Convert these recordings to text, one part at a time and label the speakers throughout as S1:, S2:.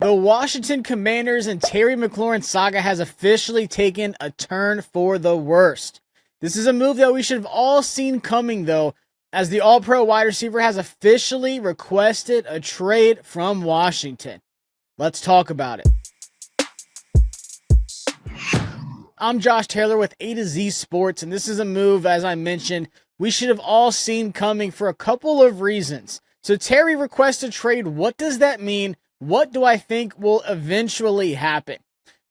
S1: The Washington Commanders and Terry McLaurin saga has officially taken a turn for the worst. This is a move that we should have all seen coming, though, as the All-Pro wide receiver has officially requested a trade from Washington. Let's talk about it. I'm Josh Taylor with A to Z Sports, and this is a move, as I mentioned, we should have all seen coming for a couple of reasons. So Terry requests a trade. What does that mean? What do I think will eventually happen?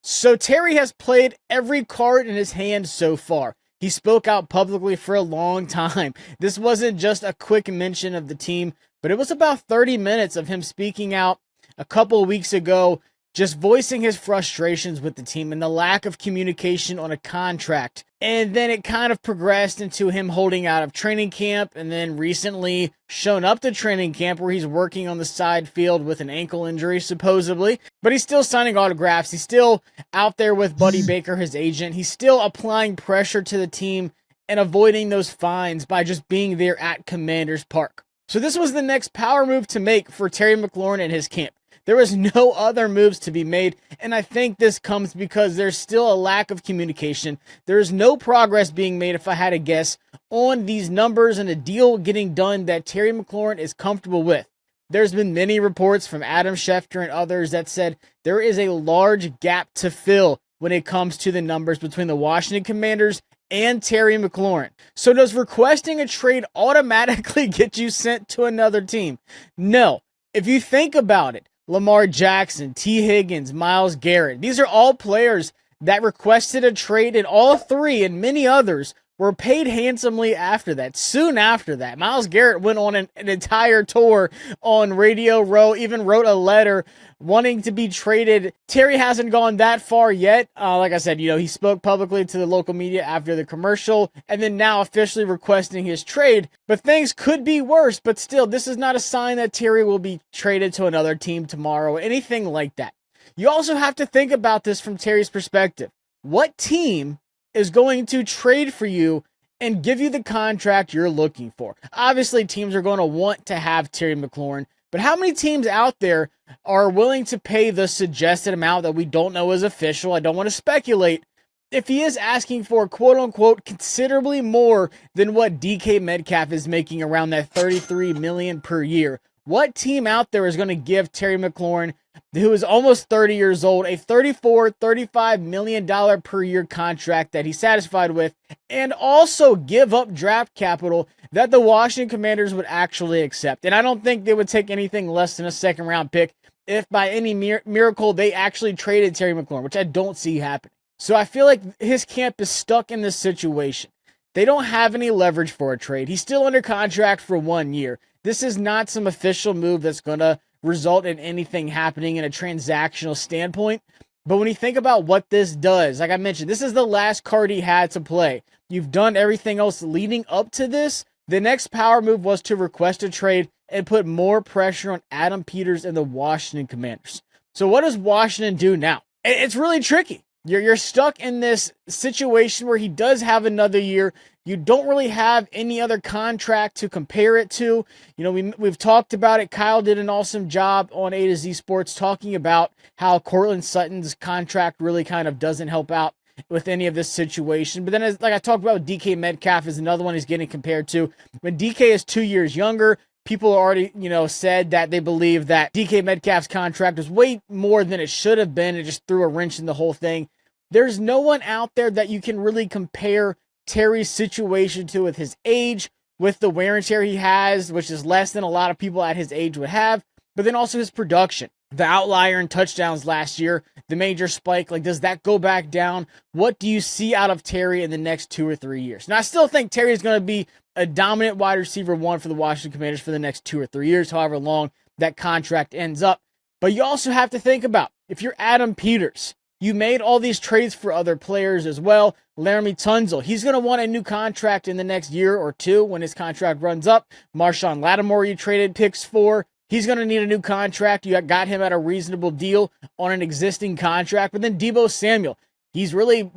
S1: So Terry has played every card in his hand so far. He spoke out publicly for a long time. This wasn't just a quick mention of the team, but it was about 30 minutes of him speaking out a couple of weeks ago, just voicing his frustrations with the team and the lack of communication on a contract. And then it kind of progressed into him holding out of training camp, and then recently shown up to training camp where he's working on the side field with an ankle injury, supposedly. But he's still signing autographs. He's still out there with Buddy Baker, his agent. He's still applying pressure to the team and avoiding those fines by just being there at Commanders Park. So this was the next power move to make for Terry McLaurin and his camp. There was no other moves to be made, and I think this comes because there's still a lack of communication. There is no progress being made, if I had to guess, on these numbers and a deal getting done that Terry McLaurin is comfortable with. There's been many reports from Adam Schefter and others that said there is a large gap to fill when it comes to the numbers between the Washington Commanders and Terry McLaurin. So does requesting a trade automatically get you sent to another team? No. If you think about it, Lamar Jackson, T. Higgins, Myles Garrett. These are all players that requested a trade, and all three and many others were paid handsomely after that. Soon after that, Myles Garrett went on an entire tour on Radio Row, even wrote a letter wanting to be traded. Terry hasn't gone that far yet. Like I said, he spoke publicly to the local media after the commercial, and then now officially requesting his trade. But things could be worse, but still, this is not a sign that Terry will be traded to another team tomorrow, anything like that. You also have to think about this from Terry's perspective. What team is going to trade for you and give you the contract you're looking for? Obviously, teams are going to want to have Terry McLaurin, but how many teams out there are willing to pay the suggested amount that we don't know is official? I don't want to speculate. If he is asking for, quote-unquote, considerably more than what DK Metcalf is making, around that $33 million per year, what team out there is going to give Terry McLaurin, who is almost 30 years old, a $35 million per year contract that he's satisfied with, and also give up draft capital that the Washington Commanders would actually accept? And I don't think they would take anything less than a second round pick if by any miracle they actually traded Terry McLaurin, which I don't see happening. So I feel like his camp is stuck in this situation. They don't have any leverage for a trade. He's still under contract for 1 year. This is not some official move that's going to result in anything happening in a transactional standpoint. But when you think about what this does, like I mentioned, this is the last card he had to play. You've done everything else leading up to this. The next power move was to request a trade and put more pressure on Adam Peters and the Washington Commanders. So what does Washington do now? It's really tricky. You're stuck in this situation where he does have another year. You don't really have any other contract to compare it to. We've talked about it. Kyle did an awesome job on A to Z Sports talking about how Courtland Sutton's contract really kind of doesn't help out with any of this situation. But then, like I talked about, DK Metcalf is another one he's getting compared to. When DK is 2 years younger, people already, said that they believe that DK Metcalf's contract was way more than it should have been. It just threw a wrench in the whole thing. There's no one out there that you can really compare Terry's situation to, with his age, with the wear and tear he has, which is less than a lot of people at his age would have, but then also his production. The outlier in touchdowns last year, the major spike, does that go back down? What do you see out of Terry in the next 2 or 3 years? Now, I still think Terry is going to be a dominant wide receiver one for the Washington Commanders for the next 2 or 3 years, however long that contract ends up. But you also have to think about, if you're Adam Peters, you made all these trades for other players as well. Laramie Tunzel, he's going to want a new contract in the next year or two when his contract runs up. Marshawn Lattimore, you traded picks for. He's going to need a new contract. You got him at a reasonable deal on an existing contract. But then Deebo Samuel, he's really,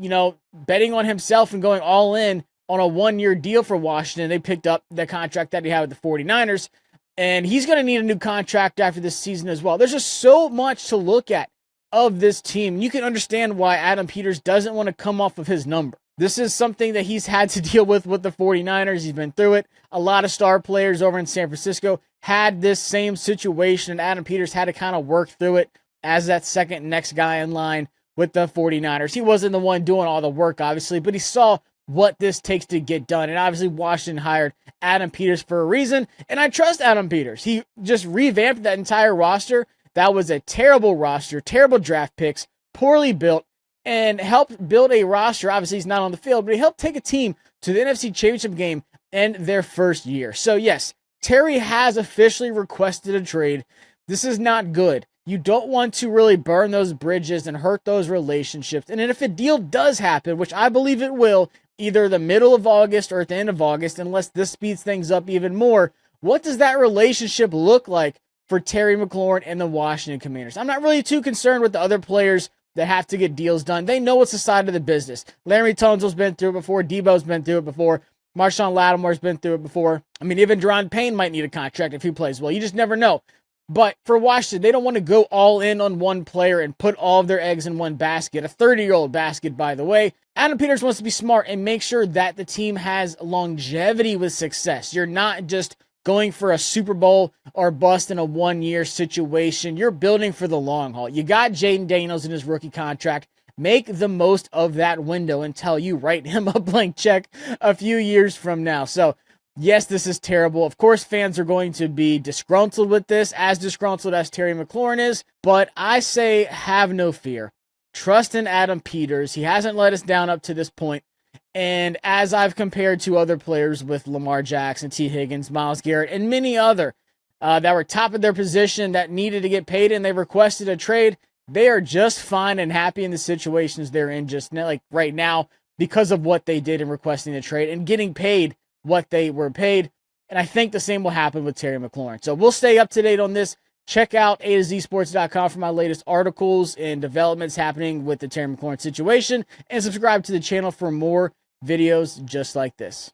S1: betting on himself and going all in on a 1 year deal for Washington. They picked up the contract that he had with the 49ers. And he's going to need a new contract after this season as well. There's just so much to look at of this team. You can understand why Adam Peters doesn't want to come off of his number. This is something that he's had to deal with the 49ers. He's been through it. A lot of star players over in San Francisco had this same situation, and Adam Peters had to kind of work through it as that second next guy in line with the 49ers. He wasn't the one doing all the work, obviously, but he saw what this takes to get done. And obviously Washington hired Adam Peters for a reason, and I trust Adam Peters. He just revamped that entire roster. That was a terrible roster, terrible draft picks, poorly built, and helped build a roster. Obviously, he's not on the field, but he helped take a team to the NFC Championship game in their first year. So yes, Terry has officially requested a trade. This is not good. You don't want to really burn those bridges and hurt those relationships. And if a deal does happen, which I believe it will, either the middle of August or at the end of August, unless this speeds things up even more, what does that relationship look like for Terry McLaurin and the Washington Commanders? I'm not really too concerned with the other players that have to get deals done. They know it's the side of the business. Larry Tunsil's been through it before. Debo's been through it before. Marshawn Lattimore's been through it before. I mean, even Deron Payne might need a contract if he plays well. You just never know. But for Washington, they don't want to go all in on one player and put all of their eggs in one basket. A 30-year-old basket, by the way. Adam Peters wants to be smart and make sure that the team has longevity with success. You're not just going for a Super Bowl or bust in a one-year situation. You're building for the long haul. You got Jayden Daniels in his rookie contract. Make the most of that window until you write him a blank check a few years from now. So, yes, this is terrible. Of course, fans are going to be disgruntled with this, as disgruntled as Terry McLaurin is. But I say have no fear. Trust in Adam Peters. He hasn't let us down up to this point. And as I've compared to other players with Lamar Jackson, T. Higgins, Myles Garrett, and many other that were top of their position that needed to get paid and they requested a trade, they are just fine and happy in the situations they're in just now, like right now, because of what they did in requesting the trade and getting paid what they were paid. And I think the same will happen with Terry McLaurin. So we'll stay up to date on this. Check out A2Zsports.com for my latest articles and developments happening with the Terry McLaurin situation, and subscribe to the channel for more videos just like this.